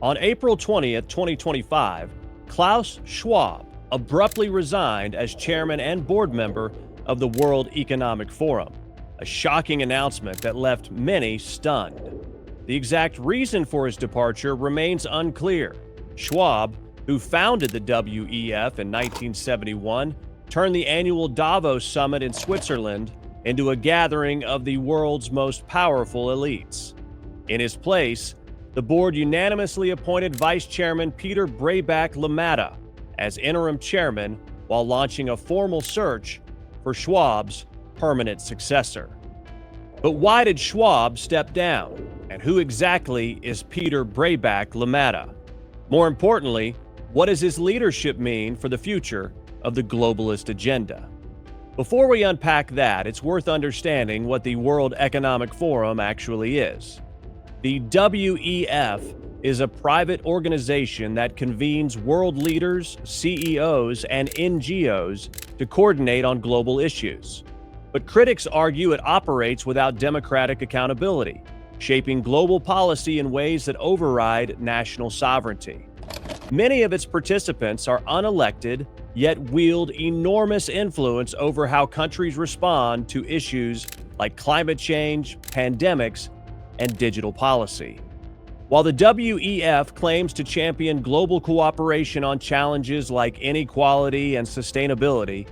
On April 20th, 2025, Klaus Schwab abruptly resigned as chairman and board member of the World Economic Forum, a shocking announcement that left many stunned. The exact reason for his departure remains unclear. Schwab, who founded the WEF in 1971, turned the annual Davos Summit in Switzerland into a gathering of the world's most powerful elites. In his place, the board unanimously appointed Vice Chairman Peter Brabeck-Lamata as interim chairman while launching a formal search for Schwab's permanent successor. But why did Schwab step down? And who exactly is Peter Brabeck-Lamata? More importantly, what does his leadership mean for the future of the globalist agenda? Before we unpack that, it's worth understanding what the World Economic Forum actually is. The WEF is a private organization that convenes world leaders, CEOs, and NGOs to coordinate on global issues. But critics argue it operates without democratic accountability, shaping global policy in ways that override national sovereignty. Many of its participants are unelected, yet wield enormous influence over how countries respond to issues like climate change, pandemics, and digital policy. While the WEF claims to champion global cooperation on challenges like inequality and sustainability,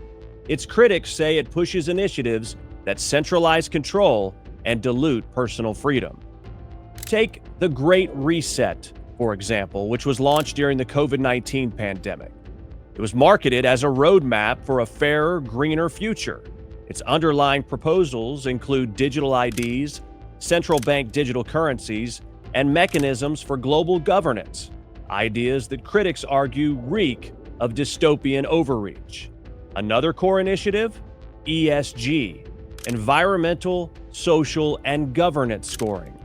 its critics say it pushes initiatives that centralize control and dilute personal freedom. Take the Great Reset, for example, which was launched during the COVID-19 pandemic. It was marketed as a roadmap for a fairer, greener future. Its underlying proposals include digital IDs, central bank digital currencies, and mechanisms for global governance, ideas that critics argue reek of dystopian overreach. Another core initiative? ESG, environmental, social, and governance scoring.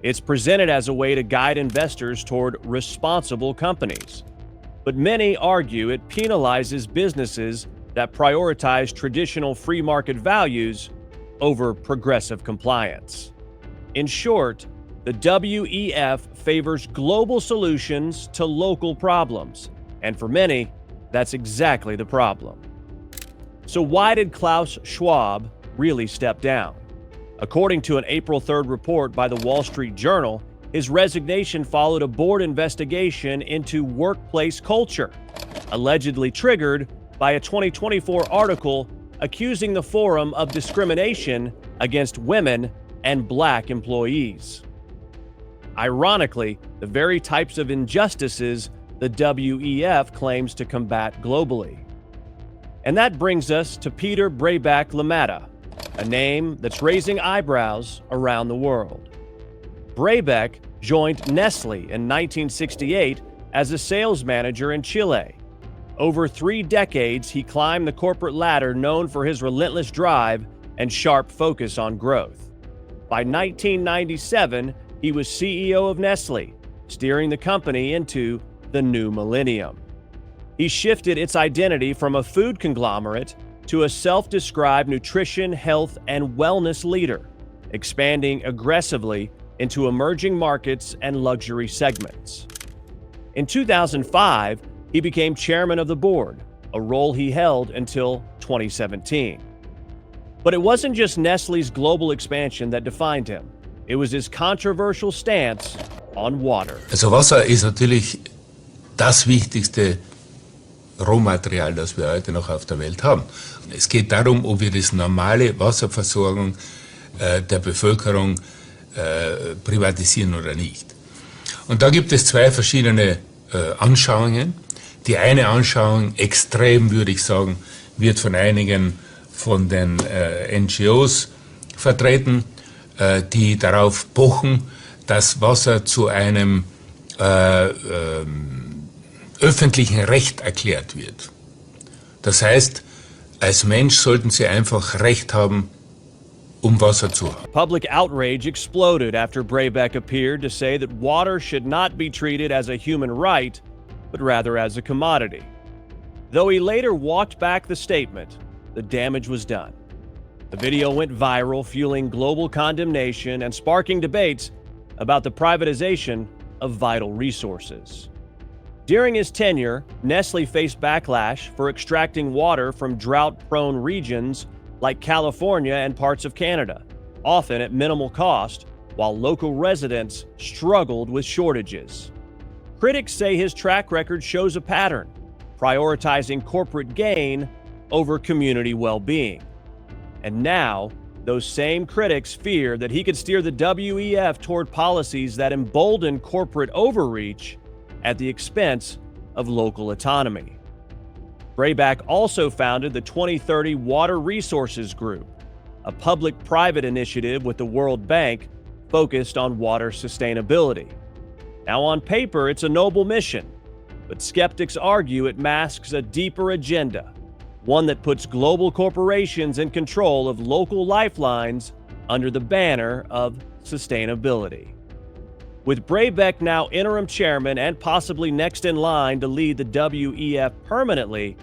It's presented as a way to guide investors toward responsible companies. But many argue it penalizes businesses that prioritize traditional free market values over progressive compliance. In short, the WEF favors global solutions to local problems, and for many, that's exactly the problem. So why did Klaus Schwab really step down? According to an April 3rd report by the Wall Street Journal, his resignation followed a board investigation into workplace culture, allegedly triggered by a 2024 article accusing the forum of discrimination against women and Black employees. Ironically, the very types of injustices the WEF claims to combat globally. And that brings us to Peter Brabeck-Lamata, a name that's raising eyebrows around the world. Brabeck joined Nestle in 1968 as a sales manager in Chile. Over 3 decades, he climbed the corporate ladder known for his relentless drive and sharp focus on growth. By 1997, he was CEO of Nestle, steering the company into the new millennium. He shifted its identity from a food conglomerate to a self-described nutrition, health, and wellness leader, expanding aggressively into emerging markets and luxury segments. In 2005, he became chairman of the board, a role he held until 2017. But it wasn't just Nestle's global expansion that defined him. It was his controversial stance on water. Also Wasser ist natürlich das wichtigste Rohmaterial, das wir heute noch auf der Welt haben. Es geht darum, ob wir die normale Wasserversorgung der Bevölkerung privatisieren oder nicht. Und da gibt es 2 verschiedene Anschauungen. Die eine Anschauung, extrem würde ich sagen, wird von einigen von den NGOs vertreten, die darauf pochen, dass Wasser zu einem öffentlichen Recht erklärt wird. Das heißt, als Mensch sollten Sie einfach Recht haben, Wasser zu haben. Public outrage exploded after Brabeck appeared to say that water should not be treated as a human right, but rather as a commodity. Though he later walked back the statement, the damage was done. The video went viral, fueling global condemnation and sparking debates about the privatization of vital resources. During his tenure, Nestle faced backlash for extracting water from drought-prone regions like California and parts of Canada, often at minimal cost, while local residents struggled with shortages. Critics say his track record shows a pattern, prioritizing corporate gain over community well-being. And now, those same critics fear that he could steer the WEF toward policies that embolden corporate overreach at the expense of local autonomy. Brabeck also founded the 2030 Water Resources Group, a public-private initiative with the World Bank focused on water sustainability. Now, on paper, it's a noble mission, but skeptics argue it masks a deeper agenda, one that puts global corporations in control of local lifelines under the banner of sustainability. With Brabeck now interim chairman and possibly next in line to lead the WEF permanently,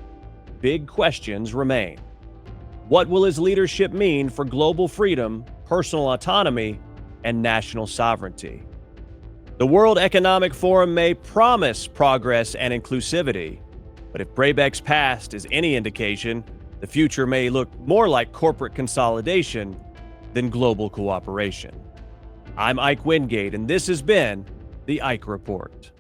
big questions remain. What will his leadership mean for global freedom, personal autonomy, and national sovereignty? The World Economic Forum may promise progress and inclusivity, but if Brabeck's past is any indication, the future may look more like corporate consolidation than global cooperation. I'm Ike Wingate, and this has been the Ike Report.